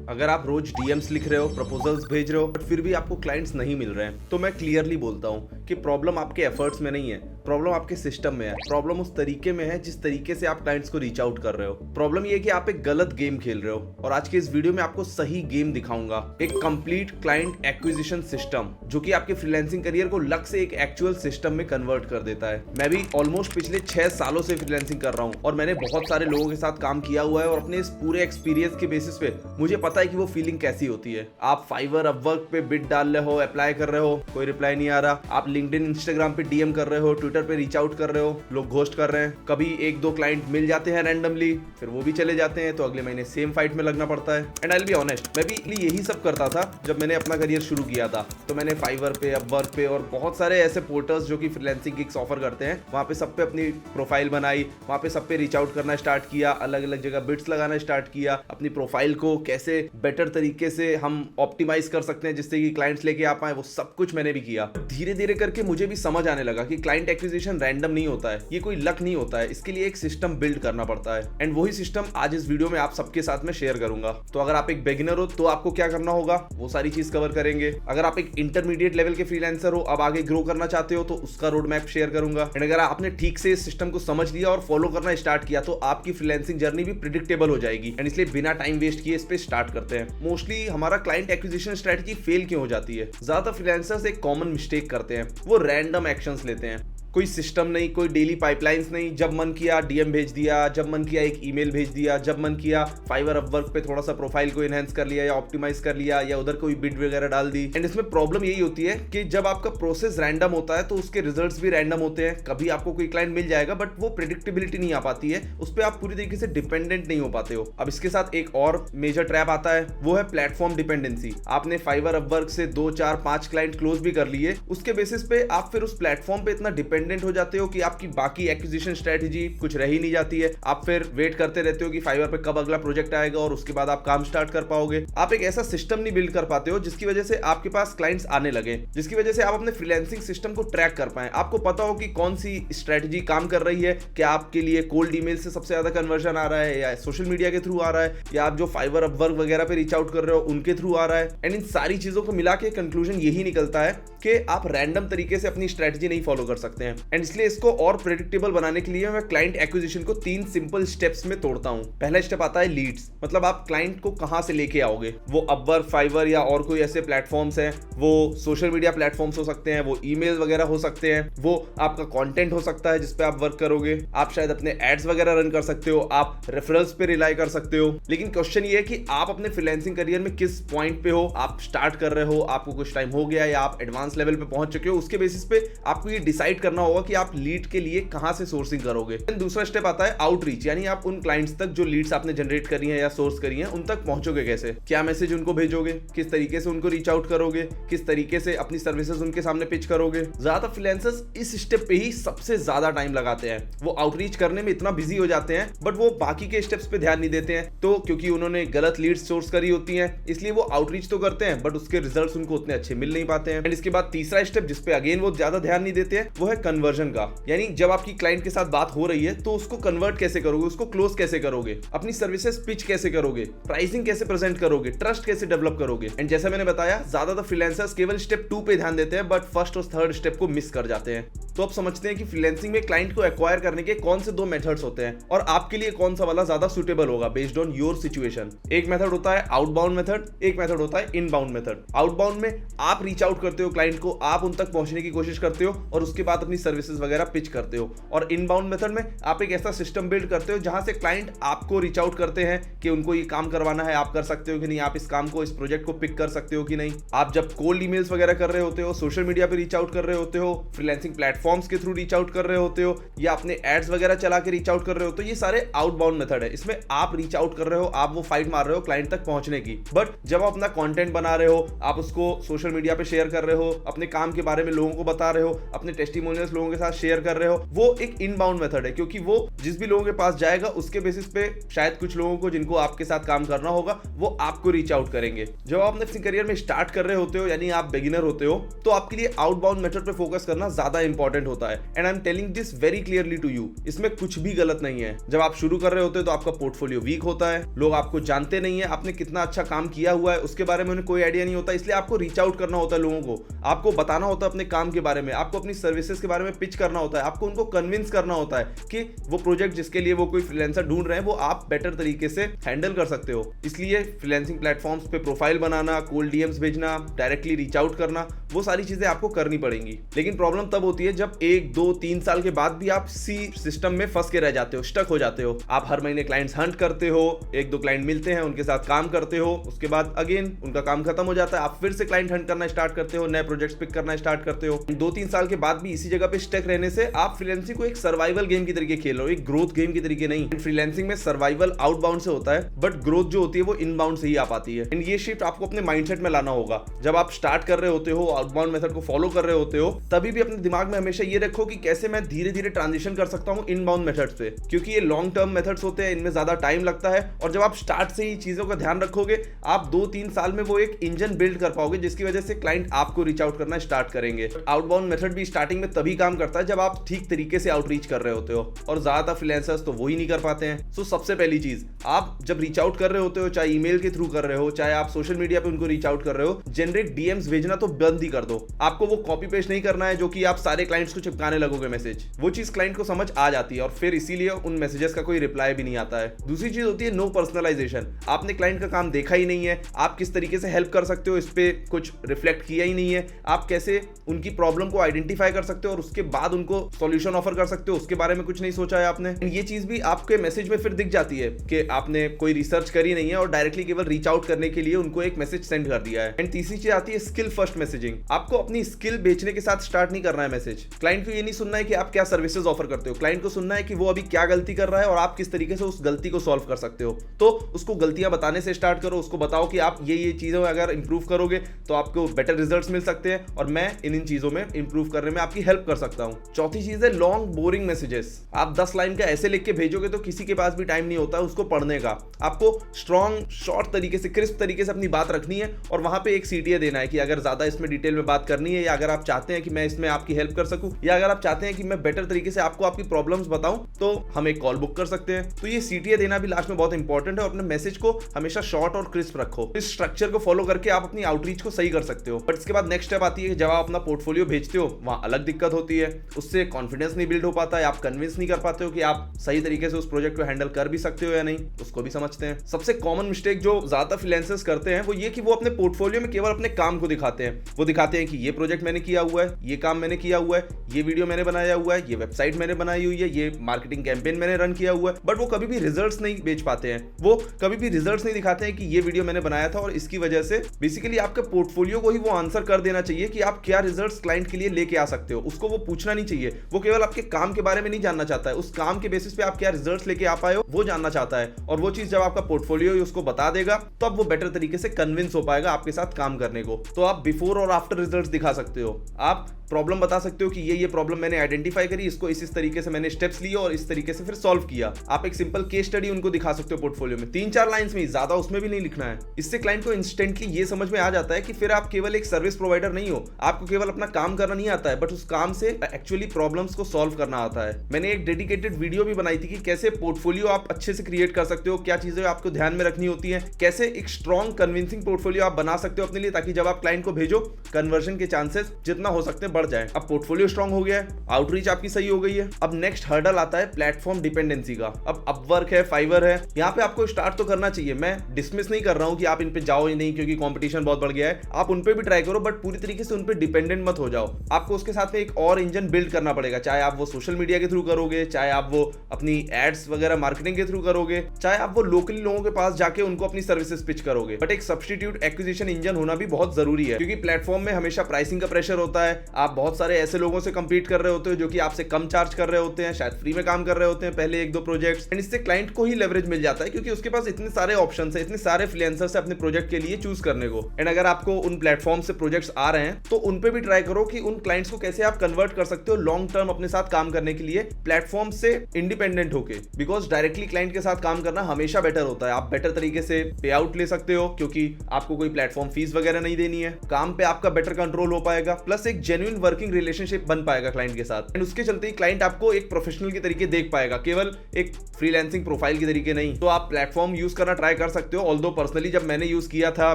अगर आप रोज डीएम्स लिख रहे हो, प्रपोजल्स भेज रहे हो, बट फिर भी आपको क्लाइंट्स नहीं मिल रहे हैं, तो मैं क्लियरली बोलता हूँ कि प्रॉब्लम आपके एफर्ट्स में नहीं है, प्रॉब्लम आपके सिस्टम में है। प्रॉब्लम उस तरीके में है जिस तरीके से आप क्लाइंट्स को रीच आउट कर रहे हो। प्रॉब्लम ये है कि आप एक गलत गेम खेल रहे हो, और आज के इस वीडियो में आपको सही गेम दिखाऊंगा, एक कंप्लीट क्लाइंट एक्विजिशन सिस्टम जो कि आपके फ्रीलांसिंग करियर को लक से एक एक्चुअल सिस्टम में कन्वर्ट कर देता है। मैं भी ऑलमोस्ट पिछले 6 सालों से फ्रीलांसिंग कर रहा हूँ और मैंने बहुत सारे लोगों के साथ काम किया हुआ है, और अपने इस पूरे एक्सपीरियंस के बेसिस पे मुझे पता है कि वो फीलिंग कैसी होती है। आप फाइवर, अपवर्क पे बिड डाल रहे हो, अप्लाई कर रहे हो, कोई रिप्लाई नहीं आ रहा। आप लिंक्डइन, इंस्टाग्राम पे डीएम कर रहे हो, ट्विटर पे रीच आउट कर रहे हो, लोग घोस्ट कर रहे हैं। कभी 1-2 क्लाइंट मिल जाते हैं रैंडमली, फिर वो भी चले जाते हैं, तो अगले महीने सेम फाइट में लगना पड़ता है। And I will be honest, मैं भी यही सब करता था जब मैंने अपना करियर शुरू किया था। तो मैंने फाइवर पे, अपवर्क पे और बहुत सारे ऐसे पोर्टल्स जो कि फ्रीलांसिंग गिग्स ऑफर करते हैं, वहाँ पे सब पे अपनी प्रोफाइल बनाई, वहाँ पे सब पे रीच आउट करना स्टार्ट किया, अलग अलग जगह बिड्स लगाना स्टार्ट किया। अपनी प्रोफाइल को कैसे बेटर तरीके से हम ऑप्टिमाइज कर सकते हैं जिससे कि क्लाइंट्स लेके आ पाए, वो सब कुछ मैंने भी किया। धीरे धीरे करके मुझे भी समझ आने लगा कि क्लाइंट एक्विजिशन रैंडम नहीं होता है, ये कोई लक नहीं होता है, इसके लिए एक सिस्टम बिल्ड करना पड़ता है। एंड वही सिस्टम आज इस वीडियो में आप सबके साथ में शेयर करूंगा। तो अगर आप एक बिगिनर हो तो आपको क्या करना होगा, वो सारी चीज कवर करेंगे। अगर आप एक इंटरमीडिएट लेवल के फ्रीलांसर हो, अब आगे ग्रो करना चाहते हो, तो उसका रोड मैप शेयर करूंगा। एंड अगर आपने ठीक से इस सिस्टम को समझ लिया और फॉलो करना स्टार्ट किया, तो आपकी फ्रीलांसिंग जर्नी भी प्रिडिक्टेबल हो जाएगी। एंड इसलिए बिना टाइम वेस्ट किए इस पे स्टार्ट करते हैं। मोस्टली हमारा क्लाइंट एक्विजिशन स्ट्रेटजी फेल क्यों हो जाती है? ज्यादातर फ्रीलांसर्स एक कॉमन मिस्टेक करते हैं, वो रैंडम एक्शंस लेते हैं। कोई सिस्टम नहीं, कोई डेली पाइपलाइंस नहीं, जब मन किया डीएम भेज दिया, जब मन किया एक ईमेल भेज दिया, जब मन किया फाइवर, अपवर्क पे थोड़ा सा प्रोफाइल को एनहांस कर लिया या ऑप्टिमाइज कर लिया, या उधर कोई बिड वगैरह डाल दी। एंड इसमें प्रॉब्लम यही होती है कि जब आपका प्रोसेस रैंडम होता है तो उसके रिजल्ट्स भी रैंडम होते हैं। कभी आपको कोई क्लाइंट मिल जाएगा, बट वो प्रेडिक्टेबिलिटी नहीं आ पाती है, उस पर आप पूरी तरीके से डिपेंडेंट नहीं हो पाते हो। अब इसके साथ एक और मेजर ट्रैप आता है, वो है प्लेटफॉर्म डिपेंडेंसी। आपने फाइवर, अपवर्क से 2, 4, 5 क्लाइंट क्लोज भी कर लिए, उसके बेसिस पे आप फिर उस प्लेटफॉर्म पे इतना डिपेंडेंट हो जाते हो कि आपकी बाकी एक्विजिशन स्ट्रेटजी कुछ रह ही नहीं जाती है। आप फिर वेट करते रहते हो कि फाइवर पे कब अगला प्रोजेक्ट आएगा और उसके बाद आप काम स्टार्ट कर पाओगे। आप एक ऐसा सिस्टम नहीं बिल्ड कर पाते हो जिसकी वजह से आपके पास क्लाइंट्स आने लगे, जिसकी वजह से आप अपने फ्रीलांसिंग सिस्टम को ट्रैक कर पाए। आपको पता हो कि कौन सी स्ट्रेटजी काम कर रही है, क्या आपके लिए कोल्ड ईमेल से सबसे ज्यादा कन्वर्जन आ रहा है, या सोशल मीडिया के थ्रू आ रहा है, या आप जो फाइवर, अपवर्क वगैरह पे रीच आउट कर रहे हो उनके थ्रू आ रहा है। एंड इन सारी चीजों को मिला के कंक्लूजन यही निकलता है कि आप रैंडम तरीके से अपनी स्ट्रेटजी नहीं फॉलो कर सकते हैं। एंड इसलिए इसको और प्रेडिक्टेबल बनाने के लिए मैं क्लाइंट एक्विजिशन को 3 सिंपल स्टेप्स में तोड़ता हूं। पहला स्टेप आता है लीड्स, मतलब आप क्लाइंट को कहां से लेके आओगे। वो अपवर्क, फाइवर या और कोई ऐसे प्लेटफॉर्म्स हैं, वो सोशल मीडिया प्लेटफॉर्म्स हो सकते हैं, वो ईमेल वगैरह हो सकते हैं, वो आपका कंटेंट हो सकता है जिसपे आप वर्क करोगे, आप शायद अपने एड्स वगैरह रन कर सकते हो, आप रेफरल्स पे रिलाई कर सकते हो। लेकिन क्वेश्चन ये है कि आप अपने फ्रीलांसिंग करियर में किस पॉइंट पे हो, आप स्टार्ट कर रहे हो, आपको कुछ टाइम हो गया, या आप एडवांस लेवल पे पहुंच चुके हो। उसके बेसिस पे आपको ये डिसाइड करना होगा कि आप लीड के लिए कहां से सोर्सिंग करोगे। दूसरा स्टेप आता है आउटरीच, यानी आप उन क्लाइंट्स तक जो लीड्स आपने जनरेट करी हैं या सोर्स करी हैं, उन तक पहुंचोगे कैसे, क्या मैसेज उनको भेजोगे, किस तरीके से उनको रीच आउट करोगे, किस तरीके से अपनी सर्विसेज उनके सामने पिच करोगे। ज्यादातर फ्रीलांसर्स इस स्टेप पे ही सबसे ज्यादा टाइम लगाते हैं। वो आउटरीच करने में इतना बिजी हो जाते हैं, बट वो बाकी के स्टेप्स पे ध्यान नहीं देते हैं। तो क्योंकि उन्होंने गलत लीड्स सोर्स करी होती हैं, इसलिए वो आउटरीच तो करते हैं, बट उसके रिजल्ट्स उनको उतने अच्छे मिल नहीं पाते हैं। एंड इसके बाद तीसरा स्टेप जिसपे अगेन वो ज्यादा ध्यान नहीं देते हैं, वो है कन्वर्जन का। यानी जब आपकी क्लाइंट के साथ बात हो रही है तो उसको कन्वर्ट कैसे करोगे, उसको क्लोज कैसे करोगे, अपनी सर्विसेज पिच कैसे करोगे, प्राइसिंग कैसे प्रेजेंट करोगे, ट्रस्ट कैसे डेवलप करोगे। एंड जैसा मैंने बताया, ज्यादातर फ्रीलांसर्स केवल स्टेप 2 पे ध्यान देते हैं, बट फर्स्ट और थर्ड स्टेप को मिस कर जाते हैं। तो अब समझते हैं कि फ्रीलांसिंग में क्लाइंट को एक्वायर करने के कौन से 2 मेथड्स होते हैं, और आपके लिए कौन सा वाला ज्यादा सुटेबल होगा बेस्ड ऑन योर सिचुएशन। एक मेथड होता है आउटबाउंड मेथड, एक मेथड होता है इनबाउंड मेथड। आउटबाउंड में आप रीच आउट करते हो क्लाइंट को, आप उन तक पहुंचने की कोशिश करते हो और उसके बाद अपनी सर्विसेज वगैरह पिच करते हो। और इनबाउंड मेथड में आप एक ऐसा सिस्टम बिल्ड करते हो जहां से क्लाइंट आपको रीच आउट करते हैं कि उनको ये काम करवाना है, आप कर सकते हो कि नहीं, आप इस काम को, इस प्रोजेक्ट को पिक कर सकते हो कि नहीं। आप जब कोल्ड ईमेल्स वगैरह कर रहे होते हो, सोशल मीडिया पे रीच आउट कर रहे होते हो, फ्रीलांसिंग प्लेटफॉर्म्स के थ्रू रीच आउट कर रहे होते हो, या अपने एड्स वगैरह चला के रीच आउट कर रहे हो, तो ये सारे आउटबाउंड मेथड है। इसमें आप रीच आउट कर रहे हो, आप वो फाइट मार रहे हो क्लाइंट तक पहुंचने की। बट जब आप अपना कंटेंट बना रहे हो, आप उसको सोशल मीडिया पे शेयर कर रहे हो, अपने काम के बारे में लोगों को बता रहे हो, अपने टेस्टिमोनियल्स लोगों के साथ शेयर कर रहे हो, वो एक इनबाउंड मेथड है। क्योंकि वो जिस भी लोगों के पास जाएगा उसके बेसिस पे शायद कुछ लोगों को जिनको आपके साथ काम करना होगा वो आपको रीच आउट करेंगे। जब आप अपने करियर में स्टार्ट कर रहे होते हो, यानी आप बिगिनर होते हो, तो आपके लिए आउटबाउंड मेथड पे फोकस करना ज्यादा इंपॉर्टेंट इंपॉर्टेंट होता है and I am telling this very clearly to you. इसमें कुछ भी गलत नहीं है। जब आप शुरू कर रहे होते हो तो आपका पोर्टफोलियो वीक होता है, लोग आपको जानते नहीं है, आपने कितना अच्छा काम किया हुआ है उसके बारे में उन्हें कोई आइडिया नहीं होता, इसलिए आपको रीच आउट करना होता है लोगों को, आपको बताना होता है अपने काम के बारे में, आपको अपनी सर्विसेज के बारे में पिच करना होता है, आपको उनको कन्विंस करना होता है कि वो प्रोजेक्ट जिसके लिए वो कोई फ्रीलांसर ढूंढ रहे हैं वो आप बेटर तरीके से हैंडल कर सकते हो। इसलिए फ्रीलांसिंग प्लेटफॉर्म्स पे प्रोफाइल बनाना, कोल्ड डीएम्स भेजना, डायरेक्टली रीच आउट करना, वो सारी चीजें आपको करनी पड़ेंगी। लेकिन प्रॉब्लम तब होती है जब 1, 2, 3 साल के बाद भी आप सी सिस्टम में फंस के रह जाते हो, स्टक हो जाते हो। आप हर महीने क्लाइंट्स हंट करते हो, 1-2 क्लाइंट मिलते हैं, उनके साथ काम करते हो, उसके बाद अगेन उनका काम खत्म हो जाता है, आप फिर से क्लाइंट हंट करना स्टार्ट करते हो, नए प्रोजेक्ट्स पिक करना स्टार्ट करते हो। 2-3 साल के बाद भी इसी जगह पे स्टक रहने से आप फ्रीलांसिंग को एक सर्वाइवल गेम की तरीके खेल रहे हो, एक ग्रोथ गेम की तरीके नहीं। फ्रीलांसिंग में सर्वाइवल आउटबाउंड से होता है बट ग्रोथ जो होती है वो इनबाउंड से ही आ पाती है। एंड ये शिफ्ट आपको अपने माइंडसेट में लाना होगा। जब आप स्टार्ट कर रहे होते हो, आउटबाउंड मेथड को फॉलो कर रहे होते हो, तभी भी अपने दिमाग में हमेशा ये रखो कि कैसे मैं धीरे धीरे ट्रांजिशन कर सकता हूँ इनबाउंड मेथड्स पे, क्योंकि ये लॉन्ग टर्म मेथड्स होते हैं, इनमें ज्यादा टाइम लगता है। और जब आप स्टार्ट से ही चीजों का ध्यान रखोगे, आप 2-3 साल में वो एक इंजन बिल्ड कर पाओगे जिसकी वजह से क्लाइंट आपको रीच आउट करना स्टार्ट करेंगे। आउटबाउंड मेथड भी स्टार्टिंग में तभी काम करता है जब आप ठीक तरीके से आउटरीच कर रहे होते हो, और ज्यादातर फ्रीलांसर्स तो वो ही नहीं कर पाते हैं। सो सबसे पहली चीज, आप जब रीच आउट कर रहे होते हो, चाहे ईमेल के थ्रू कर रहे हो, चाहे आप सोशल मीडिया पे उनको रीच आउट कर रहे हो, जेनरिक डीएम्स भेजना तो बंद ही कर दो। आपको वो कॉपी पेस्ट नहीं करना है जो कि आप सारे क्लाइंट्स को चिपकाने लगोगे मैसेज। वो चीज क्लाइंट को समझ आ जाती है और फिर इसीलिए उन मैसेजेस का कोई रिप्लाई भी नहीं आता है। दूसरी चीज होती है नो पर्सनलाइजेशन। आपने क्लाइंट का काम देखा ही नहीं है, आप किस तरीके से हेल्प कर सकते हो इस पे कुछ रिफ्लेक्ट किया ही नहीं है, आप कैसे उनकी प्रॉब्लम को आइडेंटिफाई कर सकते हो और उसके बाद उनको सॉल्यूशन ऑफर कर सकते हो, उसके बारे में कुछ नहीं सोचा है आपने। ये चीज भी आपके मैसेज में फिर दिख जाती है कि आपने कोई रिसर्च करी नहीं है और डायरेक्टली केवल रीच आउट करने के लिए उनको एक मैसेज सेंड कर दिया है। एंड तीसरी चीज आती है स्किल फर्स्ट मैसेजिंग। आपको अपनी स्किल बेचने के साथ स्टार्ट नहीं करना है मैसेज। क्लाइंट को ये नहीं सुनना है कि आप क्या सर्विसेज ऑफर करते हो, क्लाइंट को सुनना है कि वो अभी क्या गलती कर रहा है और आप किस तरीके से उस गलती को सॉल्व कर सकते हो। तो उसको गलतियां बताने से स्टार्ट करो, उसको बताओ कि आप ये चीजें अगर इंप्रूव करोगे तो आपको बेटर रिजल्ट्स मिल सकते हैं और मैं इन चीजों में इंप्रूव करने में आपकी हेल्प कर सकता हूं। चौथी चीज है लॉन्ग बोरिंग मैसेजेस। आप 10 लाइन का ऐसे लिख के भेजोगे तो किसी के पास भी टाइम नहीं होता है उसको पढ़ने का। आपको स्ट्रॉन्ग शॉर्ट तरीके से, क्रिस्प तरीके से अपनी बात रखनी है और वहां पे एक सीटीए देना है कि अगर ज्यादा इसमें डिटेल में बात करनी है, या अगर आप चाहते हैं कि मैं इसमें आपकी हेल्प कर सकूं, या अगर आप चाहते हैं कि मैं बेटर तरीके से आपको आपकी प्रॉब्लम्स बताऊं, तो हम एक कॉल बुक कर सकते हैं। तो ये सीटीए देना भी लास्ट में बहुत इंपॉर्टेंट है और अपने मैसेज को हमेशा शॉर्ट और क्रिस्प रखो। इस स्ट्रक्चर को फॉलो करके आप अपनी आउटरीच को सही कर सकते हो। बट इसके बाद नेक्स्ट स्टेप आती है कि जब आप अपना पोर्टफोलियो भेजते हो वहां अलग दिक्कत होती है, उससे कॉन्फिडेंस नहीं बिल्ड हो पाता है, आप कन्विंस नहीं कर पाते हो कि आप सही तरीके से उस प्रोजेक्ट को हैंडल कर भी सकते हो या नहीं, उसको भी समझते हैं। सबसे कॉमन मिस्टेक जो ज्यादा फ्रीलांसर्स करते हैं वो ये कि वो अपने पोर्टफोलियो में केवल अपने काम को दिखाते हैं। वो दिखाते हैं कि ये प्रोजेक्ट मैंने किया हुआ है, ये काम मैंने किया हुआ है, ये वीडियो मैंने बनाया हुआ है, ये वेबसाइट मैंने बनाई हुई है, ये मार्केटिंग कैंपेन मैंने रन किया हुआ है, बट वो कभी भी रिजल्ट्स नहीं बेच पाते हैं। वो कभी भी रिजल्ट्स नहीं दिखाते हैं कि ये वीडियो मैंने बनाया था और इसकी वजह से बेसिकली आपके पोर्टफोलियो को ही वो आंसर कर देना चाहिए कि आप क्या रिजल्ट्स क्लाइंट के लिए लेके आ सकते हो। उसको वो पूछना नहीं चाहिए, वो केवल आपके काम के बारे में नहीं जानना चाहता है, उस काम के बेसिस पे आप क्या रिजल्ट्स लेके आ पाए हो वो जानना चाहता है। और वो चीज जब आपका पोर्टफोलियो उसको बता देगा तो अब वो बेटर तरीके से कन्विंस हो पाएगा आपके साथ काम करने को। तो आप बिफोर और आफ्टर रिजल्ट्स दिखा सकते हो, आप प्रॉब्लम बता सकते हो कि ये प्रॉब्लम मैंने आइडेंटिफाई करी, इसको इस तरीके से मैंने स्टेप्स लिए और इस तरीके से फिर सॉल्व किया। आप एक सिंपल केस स्टडी उनको दिखा सकते हो पोर्टफोलियो में, 3-4 लाइंस में, ज्यादा उसमें भी नहीं लिखना है। इससे क्लाइंट को इंस्टेंटली ये समझ में आ जाता है कि फिर आप केवल एक सर्विस प्रोवाइडर नहीं हो, आपको केवल अपना काम करना नहीं आता है बट उस काम से एक्चुअली प्रॉब्लम्स को सॉल्व करना आता है। मैंने एक डेडिकेटेड वीडियो भी बनाई थी कि कैसे पोर्टफोलियो आप अच्छे से क्रिएट कर सकते हो, क्या चीजें आपको ध्यान में रखनी होती है, कैसे एक स्ट्रॉन्ग कन्विंसिंग पोर्टफोलियो आप बना सकते हो अपने लिए, ताकि जब आप क्लाइंट को भेजो कन्वर्जन के चांसेस जितना हो सकते हैं बढ़ जाए। अब पोर्टफोलियो स्ट्रांग हो गया है, आउटरीच आपकी सही हो गई है। अब नेक्स्ट हर्डल आता है प्लेटफॉर्म डिपेंडेंसी का। अब अपवर्क है, फाइवर है, यहाँ पे आपको स्टार्ट तो करना चाहिए। मैं डिसमिस नहीं कर रहा हूँ कि आप इन पे जाओ ही नहीं क्योंकि कंपटीशन बहुत बढ़ गया है, आप उन पे भी ट्राई करो बट पूरी तरीके से उन पे डिपेंडेंट मत हो जाओ। आपको उसके साथ में एक और इंजन बिल्ड करना पड़ेगा, चाहे आप वो सोशल मीडिया के थ्रू करोगे, चाहे आप वो अपनी एड्स वगैरह मार्केटिंग के थ्रू करोगे, चाहे आप वो लोकली लोगों के पास जाके उनको अपनी सर्विसेज पिच करोगे। बट एक सब्स्टिट्यूट एक्विजिशन इंजन होना भी बहुत जरूरी है, क्योंकि प्लेटफॉर्म में हमेशा प्राइसिंग का प्रेशर होता है। आप बहुत सारे ऐसे लोगों से कंपीट कर रहे होते हो जो कि आपसे कम चार्ज कर रहे होते हैं, शायद फ्री में काम कर रहे होते हैं पहले 1-2 प्रोजेक्ट्स, एंड इससे क्लाइंट को ही लेवरेज मिल जाता है क्योंकि उसके पास इतने सारे ऑप्शन है, इतने सारे फ्रीलांसर्स है अपने प्रोजेक्ट के लिए चूज करने को। एंड अगर आपको उन प्लेटफॉर्म से प्रोजेक्ट्स आ रहे हैं तो उन पे भी ट्राई करो कि उन क्लाइंट्स को कैसे आप कन्वर्ट कर सकते हो लॉन्ग टर्म अपने साथ काम करने के लिए प्लेटफॉर्म से इंडिपेंडेंट होके, बिकॉज डायरेक्टली क्लाइंट के साथ काम करना हमेशा बेटर होता है। आप बेटर तरीके से पे आउट ले सकते हो क्योंकि आपको कोई प्लेटफॉर्म फीस वगैरह नहीं देनी है, काम पे आपका बेटर कंट्रोल हो पाएगा, प्लस एक जेन्युइन जेन्युइन वर्किंग रिलेशनशिप बन पाएगा क्लाइंट के साथ, एंड उसके चलते ही क्लाइंट आपको एक प्रोफेशनल के तरीके देख पाएगा, केवल एक फ्रीलांसिंग प्रोफाइल के तरीके नहीं। तो आप प्लेटफॉर्म यूज करना ट्राई कर सकते हो। ऑल्दो पर्सनली जब मैंने यूज किया था,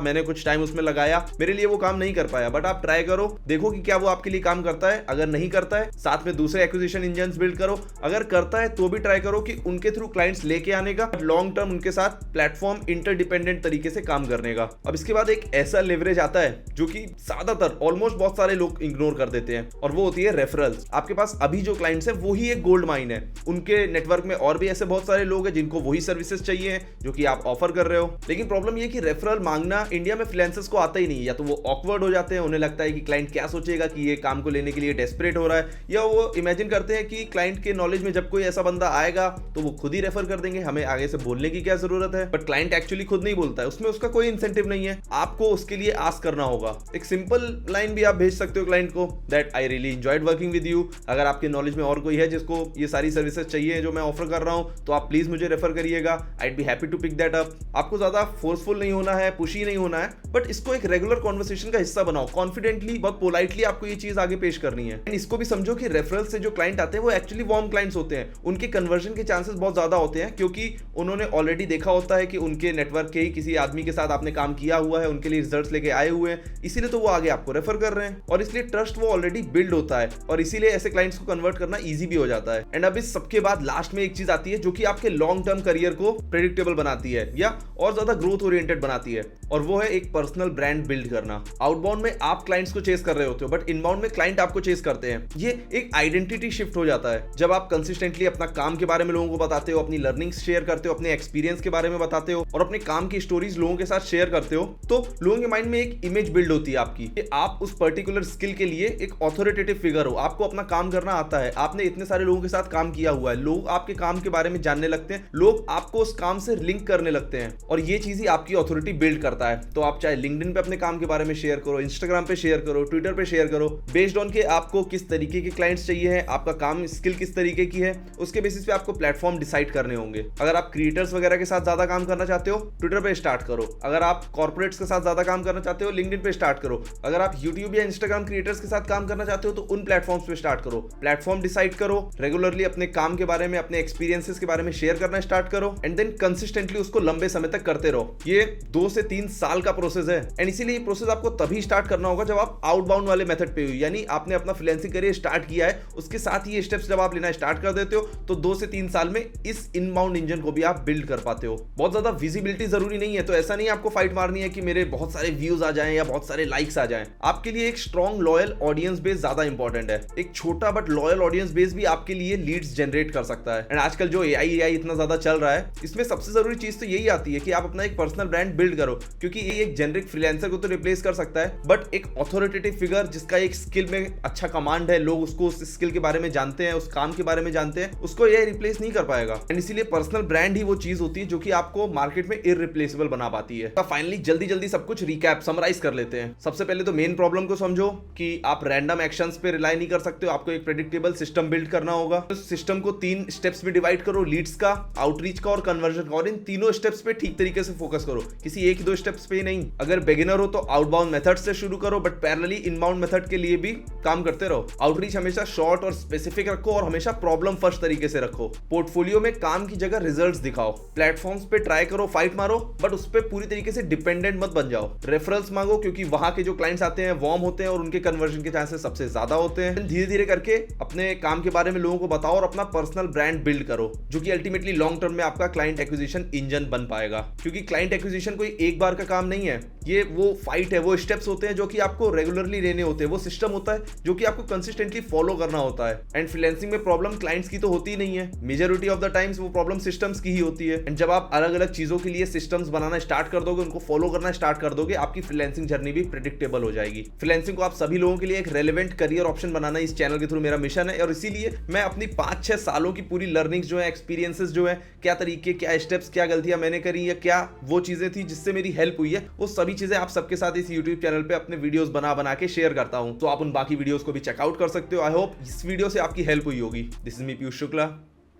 मैंने कुछ टाइम उसमें लगाया, मेरे लिए वो काम नहीं कर पाया, बट आप ट्राई करो, देखो कि क्या वो आपके लिए काम करता है। अगर नहीं करता है, साथ में दूसरे एक्विजिशन इंजन बिल्ड करो। अगर करता है तो भी ट्राई करो कि उनके थ्रू क्लाइंट्स लेके आने का, लॉन्ग टर्म उनके साथ प्लेटफॉर्म इंटरडिपेंडेंट तरीके से काम करने का। अब इसके बाद एक ऐसा लेवरेज आता है जो कि ज्यादातर ऑलमोस्ट बहुत सारे लोग इग्नोर कर देते हैं, और वो होती है रेफरल्स। आपके पास अभी जो क्लाइंट्स हैं वो ही एक गोल्ड माइन है। उनके नेटवर्क में और भी ऐसे बहुत सारे लोग हैं जिनको वही सर्विसेज चाहिए जो कि आप ऑफर कर रहे हो। लेकिन प्रॉब्लम ये कि रेफरल मांगना इंडिया में फ्रीलांसर्स को आता ही नहीं। या तो वो ऑकवर्ड हो जाते हैं, उन्हें लगता है कि क्लाइंट क्या सोचेगा कि ये काम को लेने के लिए डेस्परेट हो रहा है, या वो इमेजिन करते हैं कि क्लाइंट के नॉलेज में जब कोई ऐसा बंदा आएगा तो वो खुद ही रेफर कर देंगे, हमें आगे से बोलने की क्या जरूरत है। बट क्लाइंट एक्चुअली खुद नहीं बोलता है, उसमें उसका कोई इंसेंटिव नहीं है, आपको उसके लिए आस्क करना होगा। एक सिंपल लाइन भी आप भेज सकते हो क्लाइंट को, that I really enjoyed working with you. अगर आपके नॉलेज में और कोई है जिसको ये सारी सर्विसेज चाहिए जो मैं ऑफर कर रहा हूं, तो आप प्लीज मुझे रेफर करिएगा, I be happy to pick that up. आपको ज्यादा फोर्सफुल नहीं होना है, पुशी नहीं होना है, बट इसको एक रेगुलर कॉन्वर्सेशन का हिस्सा बनाओ। कॉन्फिडेंटली, बहुत पोलाइटली आपको ये चीज आगे पेश करनी है। एंड इसको भी समझो कि रेफरल से जो क्लाइंट आते हैं वो एक्चुअली वार्म क्लाइंट्स होते हैं। उनके कन्वर्जन के चांसेस बहुत ज्यादा होते हैं, क्योंकि उन्होंने ऑलरेडी देखा होता है कि उनके नेटवर्क के ही किसी आदमी के साथ आपने काम किया हुआ है, उनके लिए रिजल्ट्स लेके आए हुए हैं, इसीलिए तो वो आगे आपको रेफर कर रहे हैं, और इसलिए ट्रस्ट वो ऑलरेडी बिल्ड होता है, और इसीलिए ऐसे क्लाइंट्स को कन्वर्ट करना ईजी भी हो जाता है। एंड अब इस सबके बाद लास्ट में एक चीज आती है जो कि आपके लॉन्ग टर्म करियर को प्रेडिक्टेबल बनाती है या और ज्यादा ग्रोथ ओरिएंटेड बनाती है, और वो है एक पर्सनल ब्रांड बिल्ड करना। आउटबाउंड में आप क्लाइंट्स को चेस कर रहे होते हो, बट इनबाउंड में क्लाइंट आपको चेस करते हैं। ये एक आइडेंटिटी शिफ्ट हो जाता है जब आप कंसिस्टेंटली अपना काम के बारे में लोगों को बताते हो, अपनी लर्निंग्स शेयर करते हो, अपने एक्सपीरियंस के बारे में बताते हो, और अपने काम की स्टोरीज लोगों के साथ शेयर करते हो, तो लोगों के माइंड में एक इमेज बिल्ड होती है आपकी कि आप उस पर्टिकुलर स्किल के लिए एक ऑथोरिटेटिव फिगर हो, आपको अपना काम करना आता है, आपने इतने सारे लोगों के साथ काम किया हुआ है, लोग आपके काम के बारे में जानने लगते हैं, लोग आपको उस काम से लिंक करने लगते हैं, और ये चीज ही आपकी ऑथोरिटी बिल्ड करता है। तो आप चाहे लिंक्डइन पे अपने काम के बारे में शेयर करो, इंस्टाग्राम पे शेयर करो, ट्विटर पे शेयर करो, बेस्ड ऑन के आपको किस तरीके के क्लाइंट्स चाहिए है, आपका काम स्किल किस तरीके की है, उसके बेसिस पे आपको प्लेटफॉर्म डिसाइड करने होंगे। अगर आप क्रिएटर्स वगैरह के साथ ज्यादा काम करना चाहते हो, ट्विटर पे स्टार्ट करो। अगर आप कॉर्पोरेट्स के साथ ज्यादा काम करना चाहते हो, लिंक्डइन पे स्टार्ट करो। अगर आप यूट्यूब या इंस्टाग्राम क्रिएटर्स के साथ काम करना चाहते हो, तो उन प्लेटफॉर्म्स पे स्टार्ट करो। प्लेटफॉर्म डिसाइड करो, रेगुलरली अपने काम के बारे में, अपने एक्सपीरियंसेस के बारे में शेयर करना स्टार्ट करो, एंड देन कंसिस्टेंटली उसको लंबे समय तक करते रहो। ये 2 से 3 साल का प्रोसेस है, एंड इसीलिए ये प्रोसेस आपको तभी स्टार्ट करना होगा जब आप आउटबाउंड वाले मेथड पे हो, यानी आपने अपना फ्रीलांसिंग करियर स्टार्ट किया है, उसके साथ ही ये स्टेप्स जब आप लेना स्टार्ट कर देते हो, तो 2 से 3 साल में इस इनबाउंड इंजन को भी आप बिल्ड कर पाते हो। बहुत ज्यादा विजिबिलिटी जरूरी नहीं है, तो ऐसा नहीं आपको फाइट मारनी है कि मेरे बहुत सारे व्यूज आ जाएं या बहुत सारे लाइक्स आ जाएं। आपके लिए एक स्ट्रॉन्ग लॉयल ऑडियंस बेस ज्यादा इंपॉर्टेंट है। एक छोटा बट लॉयल ऑडियंस बेस भी आपके लिए लीड्स जनरेट कर सकता है। एंड आजकल जो एआई इतना ज्यादा चल रहा है, इसमें सबसे जरूरी चीज तो यही आती है कि आप अपना एक पर्सनल ब्रांड बिल्ड करो, क्योंकि ये एक जेनरिक फ्रीलांसर को तो रिप्लेस कर सकता है, बट एक ऑथोरिटेटिव फिगर जिसका एक स्किल में अच्छा कमांड है, लोग उसको उस स्किल के बारे में जानते हैं, उस काम के बारे में जानते हैं, उसको ये रिप्लेस नहीं कर पाएगा। एंड इसीलिए पर्सनल ब्रांड ही वो चीज होती है जो कि आपको मार्केट में इररिप्लेसेबल बना पाती है। तो फाइनली जल्दी सब कुछ रिकैप समराइज कर लेते हैं। सबसे पहले तो मेन प्रॉब्लम को समझो कि आप रैंडम एक्शंस पे रिलाई नहीं कर सकते हो, आपको एक प्रेडिक्टेबल सिस्टम बिल्ड करना होगा। उस सिस्टम को 3 स्टेप्स में डिवाइड करो, लीड्स का, आउटरीच का और कन्वर्जन का, और इन तीनों स्टेप्स पे ठीक तरीके से फोकस करो, किसी एक 2 स्टेप्स पे ही नहीं। अगर बिगिनर हो तो आउटबाउंड मेथड से शुरू करो, बट पैरेलली इनबाउंड मेथड के लिए भी काम करते रहो। आउटरीच हमेशा शॉर्ट और स्पेसिफिक रखो, और हमेशा प्रॉब्लम फर्स्ट तरीके से रखो। पोर्टफोलियो में काम की जगह रिजल्ट्स दिखाओ। प्लेटफॉर्म्स पे ट्राई करो, फाइट मारो, बट उस पे पूरी तरीके से डिपेंडेंट मत बन जाओ। रेफरल्स मांगो, क्योंकि वहां के जो क्लाइंट्स आते हैं वार्म होते हैं और उनके कन्वर्जन के चांसेस सबसे ज्यादा होते हैं। धीरे धीरे करके अपने काम के बारे में लोगों को बताओ और अपना पर्सनल ब्रांड बिल्ड करो, जो कि अल्टीमेटली लॉन्ग टर्म में आपका क्लाइंट एक्विजिशन इंजन बन पाएगा। क्योंकि क्लाइंट एक्विजिशन कोई एक बार का काम नहीं है, ये वो फाइट है, वो स्टेप्स होते हैं जो कि आपको रेगुलरली लेने होते हैं, वो सिस्टम होता है जो कि आपको कंसिस्टेंटली फॉलो करना होता है। एंड फ्रीलांसिंग में प्रॉब्लम क्लाइंट्स की तो होती ही नहीं है, मेजॉरिटी ऑफ द टाइम्स वो प्रॉब्लम सिस्टम्स की ही होती है। एंड जब आप अलग अलग चीजों के लिए सिस्टम्स बनाना स्टार्ट कर दोगे, उनको फॉलो करना स्टार्ट कर दोगे, आपकी फ्रीलांसिंग जर्नी भी प्रेडिक्टेबल हो जाएगी। फ्रीलांसिंग को आप सभी लोगों के लिए एक रेलेवेंट करियर ऑप्शन बनाना इस चैनल के थ्रू मेरा मिशन है, और इसीलिए मैं अपनी 5-6 सालों की पूरी लर्निंग्स जो है, एक्सपीरियंसेस जो है, क्या तरीके, क्या स्टेप्स, क्या गलतियां मैंने करी या क्या वो चीजें थी जिससे मेरी हेल्प हुई है, वो सभी चीजें आप सबके साथ इस YouTube चैनल पे अपने वीडियोस बना के शेयर करता हूं। तो आप उन बाकी वीडियोस को भी चेकआउट कर सकते हो। आई होप इस वीडियो से आपकी हेल्प हुई होगी। This is me Piyush Shukla,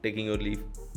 taking your leave.